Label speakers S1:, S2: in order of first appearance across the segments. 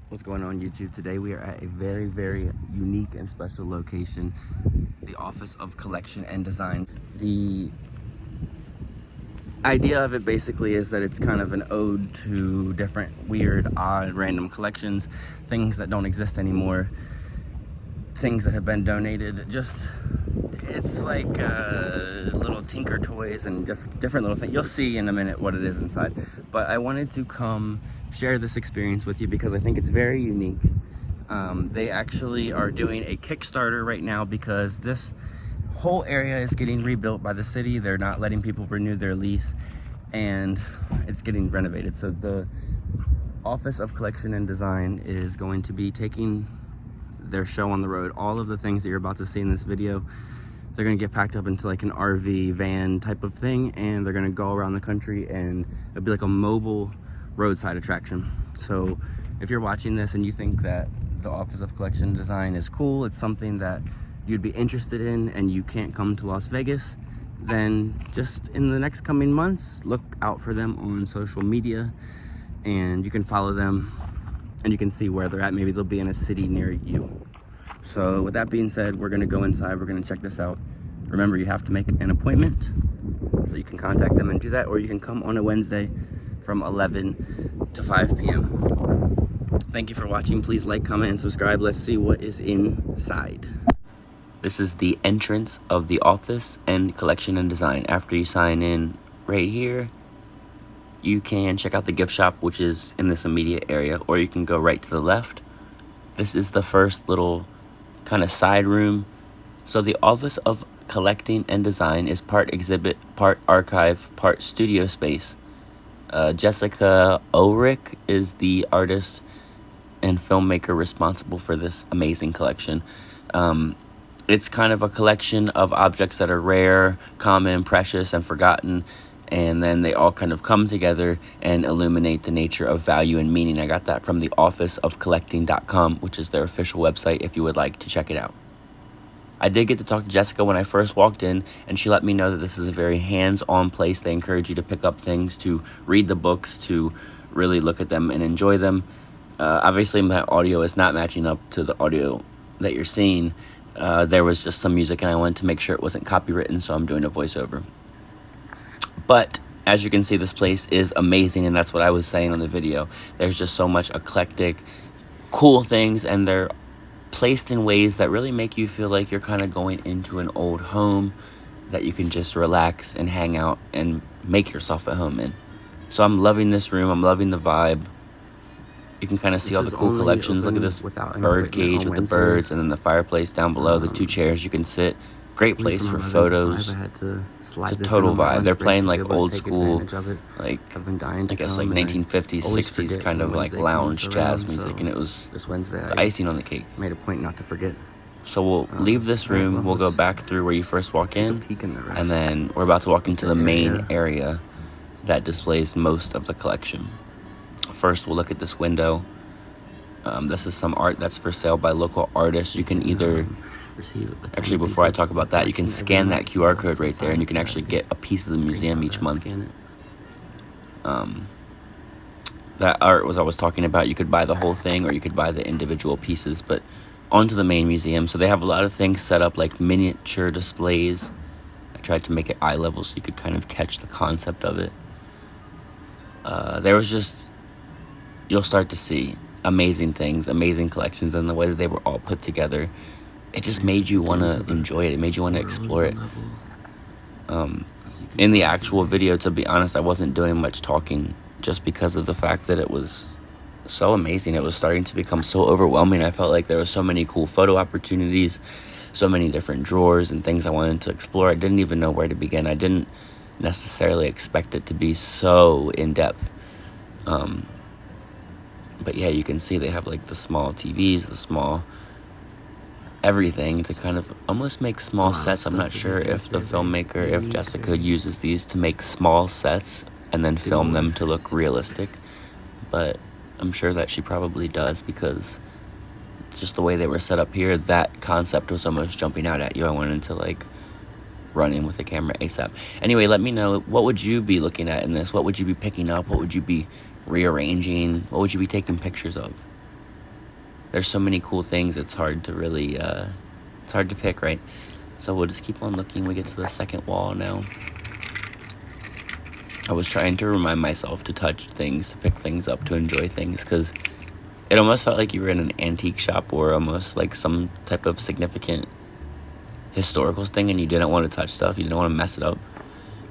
S1: What's going on YouTube? Today we are at a very unique and special location, the Office of Collection and Design. The idea of it basically is that it's kind of an ode to different weird, odd, random collections, things that don't exist anymore, things that have been donated. It's like little tinker toys and different little things. You'll see in a minute what it is inside. But I wanted to come share this experience with you because I think it's very unique. They actually are doing a Kickstarter right now because this whole area is getting rebuilt by the city. They're not letting people renew their lease and it's getting renovated. So the Office of Collection and Design is going to be taking their show on the road. All of the things that you're about to see in this video, they're gonna get packed up into like an RV van type of thing, and they're gonna go around the country, and it'll be like a mobile roadside attraction. So if you're watching this and you think that the Office of Collection Design is cool, it's something that you'd be interested in, and you can't come to Las Vegas, then just in the next coming months, look out for them on social media, and you can follow them and you can see where they're at. Maybe they'll be in a city near you. So with that being said, we're gonna go inside, we're gonna check this out. Remember, you have to make an appointment, so you can contact them and do that, or you can come on a Wednesday from 11 to 5 p.m. Thank you for watching. Please like, comment, and subscribe. Let's see what is inside. This is the entrance of the Office and Collection and Design. After you sign in right here, you can check out the gift shop, which is in this immediate area, or you can go right to the left. This is the first little kind of side room. So the Office of Collecting and Design is part exhibit, part archive, part studio space. Jessica Ulrich is the artist and filmmaker responsible for this amazing collection. It's kind of a collection of objects that are rare, common, precious, and forgotten, and then they all kind of come together and illuminate the nature of value and meaning. I got that from the officeofcollecting.com, which is their official website if you would like to check it out. I did get to talk to Jessica when I first walked in, and she let me know that this is a very hands-on place. They encourage you to pick up things, to read the books, to really look at them and enjoy them. Obviously, my audio is not matching up to the audio that you're seeing. There was just some music, and I wanted to make sure it wasn't copywritten, so I'm doing a voiceover. But as you can see, this place is amazing, and that's what I was saying on the video. There's just so much eclectic, cool things, and they're placed in ways that really make you feel like you're kind of going into an old home that you can just relax and hang out and make yourself at home in. So I'm loving this room. I'm loving the vibe. You can kind of see all the cool collections. Look at this bird cage with the birds, and then the fireplace down below, the 2 chairs you can sit. Great place for photos. It's a total vibe. They're playing like old school, like I guess like 1950s, 60s kind of like lounge jazz music, and it was the icing on the cake.
S2: Made a point not to forget.
S1: So we'll leave this room, we'll go back through where you first walk in, and then we're about to walk into the main area that displays most of the collection. First, we'll look at this window. This is some art that's for sale by local artists. You can either, actually before I talk about that, you can scan that QR code right there, and you can actually get a piece of the museum each month. That art was I was talking about, you could buy the whole thing or you could buy the individual pieces, but onto the main museum. So they have a lot of things set up like miniature displays. I tried to make it eye level so you could kind of catch the concept of it. There was just, you'll start to see amazing things, amazing collections, and the way that they were all put together, it just made you want to enjoy it. It made you want to explore it. In the actual video, to be honest, I wasn't doing much talking just because of the fact that it was so amazing. It was starting to become so overwhelming. I felt like there were so many cool photo opportunities, so many different drawers and things I wanted to explore. I didn't even know where to begin. I didn't necessarily expect it to be so in-depth. But yeah, you can see they have like the small TVs, the small everything to kind of almost make small sets. I'm not sure if the filmmaker, if Jessica uses these to make small sets and then film them to look realistic, but I'm sure that she probably does, because just the way they were set up here, that concept was almost jumping out at you. I wanted to like run in with the camera ASAP. Anyway, let me know, what would you be looking at in this? What would you be picking up? What would you be rearranging? What would you be taking pictures of? there's so many cool things, it's hard to really, it's hard to pick, right? So we'll just keep on looking. We get to the second wall now. I was trying to remind myself to touch things, to pick things up, to enjoy things, because it almost felt like you were in an antique shop or almost like some type of significant historical thing, and you didn't want to touch stuff, you didn't want to mess it up.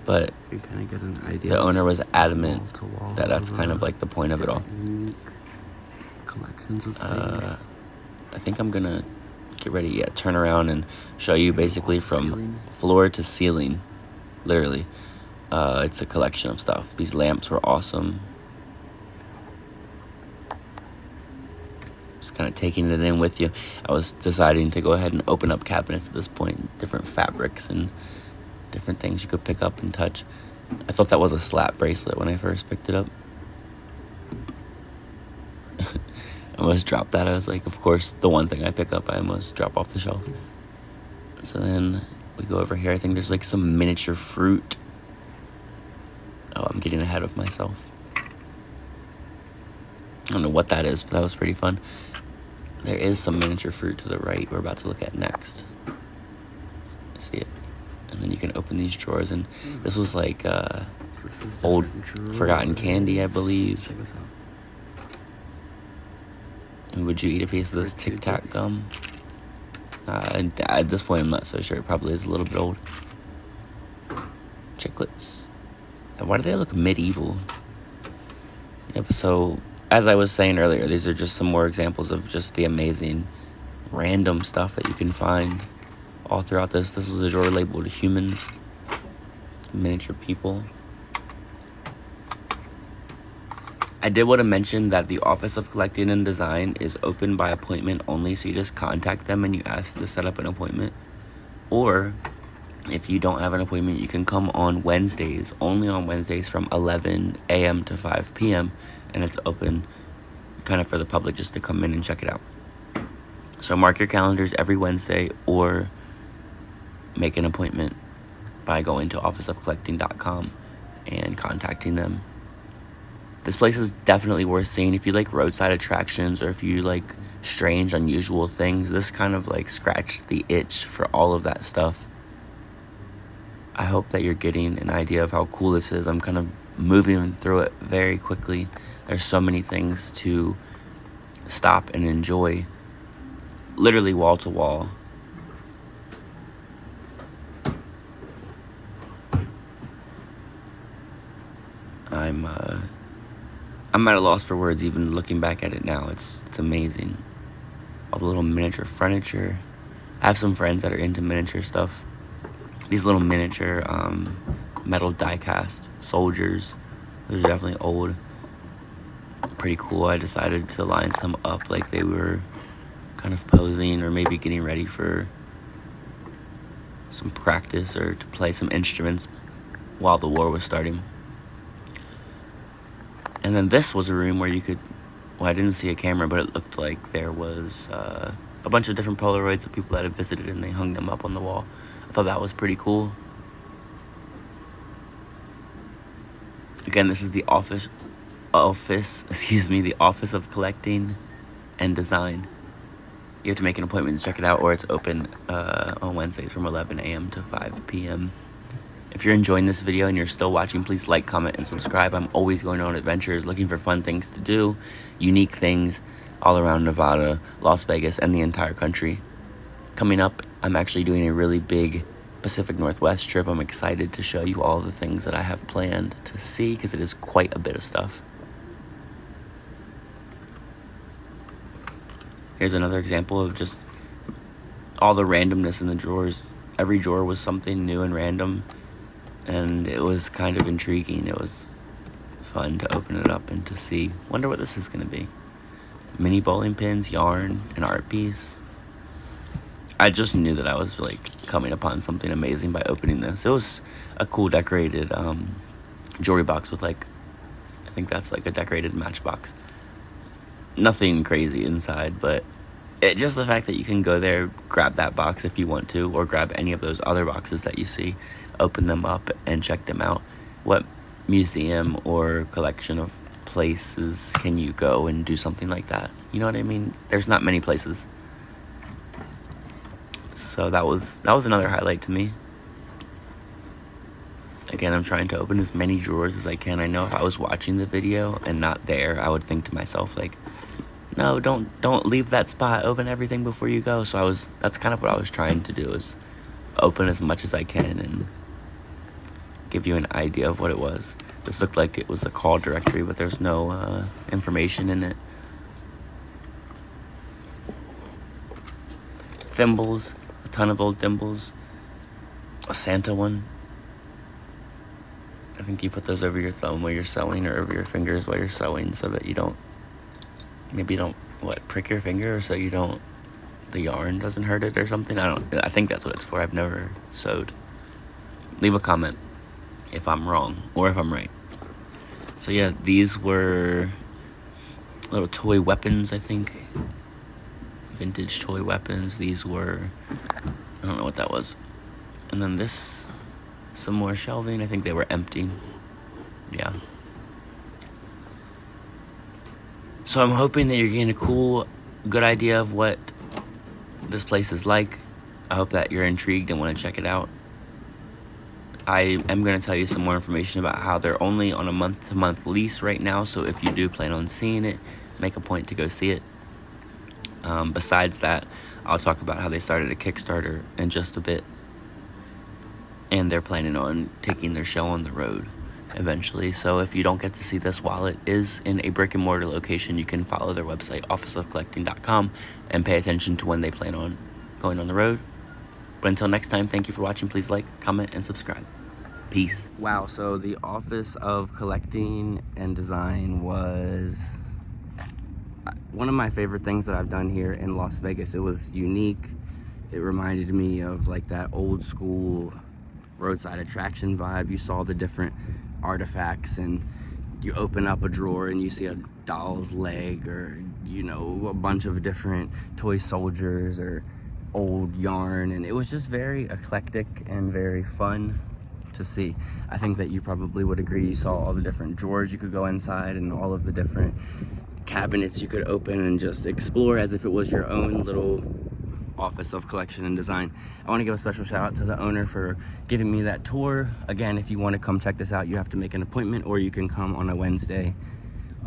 S1: But
S2: you kind of get an idea.
S1: The owner was adamant
S2: wall
S1: that that's kind of like the point of it all.
S2: Unique collections of things.
S1: I think I'm gonna get ready, turn around and show you basically from floor to ceiling, literally. It's a collection of stuff. These lamps were awesome. Just kind of taking it in with you. I was deciding to go ahead and open up cabinets at this point, different fabrics and different things you could pick up and touch. I thought that was a slap bracelet when I first picked it up. I almost dropped that. I was like, of course, the one thing I pick up, I almost drop off the shelf. So then we go over here. I think there's like some miniature fruit. Oh, I'm getting ahead of myself. I don't know what that is, but that was pretty fun. There is some miniature fruit to the right we're about to look at next. See it? And then you can open these drawers, and this was like old forgotten candy, I believe. And would you eat a piece of this Tic Tac gum? And at this point, I'm not so sure. It probably is a little bit old. Chiclets. And why do they look medieval? Yep, so as I was saying earlier, these are just some more examples of just the amazing random stuff that you can find all throughout this. This was a drawer labeled humans, miniature people. I did want to mention that the Office of Collecting and Design is open by appointment only, so you just contact them and you ask to set up an appointment. Or if you don't have an appointment, you can come on Wednesdays, only on Wednesdays from 11 a.m. to 5 p.m. And it's open kind of for the public just to come in and check it out. So mark your calendars every Wednesday or make an appointment by going to officeofcollecting.com and contacting them. This place is definitely worth seeing. If you like roadside attractions or if you like strange, unusual things, this kind of like scratched the itch for all of that stuff. I hope that you're getting an idea of how cool this is. I'm kind of moving through it very quickly. There's so many things to stop and enjoy, literally wall to wall. I'm at a loss for words even looking back at it now. It's amazing. All the little miniature furniture. I have some friends that are into miniature stuff. These little miniature metal die-cast soldiers. Those are definitely old. Pretty cool. I decided to line some up like they were kind of posing or maybe getting ready for some practice or to play some instruments while the war was starting. And then this was a room where you could, well, I didn't see a camera, but it looked like there was a bunch of different Polaroids of people that had visited and they hung them up on the wall. I thought that was pretty cool. Again, this is the Office of Collecting and Design. You have to make an appointment to check it out, or it's open on Wednesdays from 11 a.m. to 5 p.m. If you're enjoying this video and you're still watching, please like, comment, and subscribe. I'm always going on adventures, looking for fun things to do, unique things all around Nevada, Las Vegas, and the entire country. Coming up, I'm actually doing a really big Pacific Northwest trip. I'm excited to show you all the things that I have planned to see because it is quite a bit of stuff. Here's another example of just all the randomness in the drawers. Every drawer was something new and random. And it was kind of intriguing. It was fun to open it up and to see. Wonder what this is going to be. Mini bowling pins, yarn, an art piece. I just knew that I was like coming upon something amazing by opening this. It was a cool decorated jewelry box with like, I think that's like a decorated matchbox. Nothing crazy inside, but just the fact that you can go there, grab that box if you want to, or grab any of those other boxes that you see, open them up and check them out. What museum or collection of places can you go and do something like that? You know what I mean? There's not many places. So that was another highlight to me. Again, I'm trying to open as many drawers as I can. I know if I was watching the video and not there, I would think to myself, like, no, don't leave that spot. Open everything before you go. So that's kind of what I was trying to do, is open as much as I can and give you an idea of what it was. This looked like it was a call directory, but there's no information in it. Thimbles, a ton of old thimbles. A Santa one. I think you put those over your thumb while you're sewing, or over your fingers while you're sewing, so that you don't prick your finger, or so the yarn doesn't hurt it or something. I think that's what it's for. I've never sewed. Leave a comment if I'm wrong or if I'm right. So yeah, these were little toy weapons, I think. Vintage toy weapons. These were, I don't know what that was. And then this, some more shelving. I think they were empty. Yeah. So I'm hoping that you're getting a good idea of what this place is like. I hope that you're intrigued and want to check it out. I am going to tell you some more information about how they're only on a month-to-month lease right now. So if you do plan on seeing it, make a point to go see it. Besides that, I'll talk about how they started a Kickstarter in just a bit. And they're planning on taking their show on the road eventually. So if you don't get to see this while it is in a brick and mortar location, you can follow their website, officeofcollecting.com, and pay attention to when they plan on going on the road. But until next time, thank you for watching. Please like, comment, and subscribe. Peace. Wow, so the Office of Collecting and Design was one of my favorite things that I've done here in Las Vegas. It was unique. It reminded me of like that old school roadside attraction vibe. You saw the different artifacts, and you open up a drawer and you see a doll's leg, or a bunch of different toy soldiers or old yarn, and it was just very eclectic and very fun to see. I think that you probably would agree. You saw all the different drawers you could go inside, and all of the different cabinets you could open and just explore as if it was your own little Office of Collection and Design. I want to give a special shout out to the owner for giving me that tour. Again, if you want to come check this out, you have to make an appointment, or you can come on a Wednesday,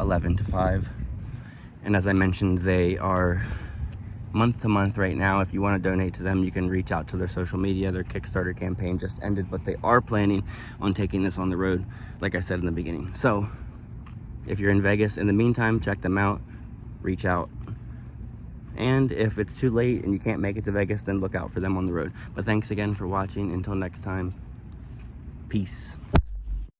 S1: 11 to 5. And as I mentioned, they are month to month right now. If you want to donate to them, you can reach out to their social media. Their Kickstarter campaign just ended, but they are planning on taking this on the road, like I said in the beginning. So if you're in Vegas, in the meantime, check them out, reach out. And if it's too late and you can't make it to Vegas, then look out for them on the road. But thanks again for watching. Until next time, peace.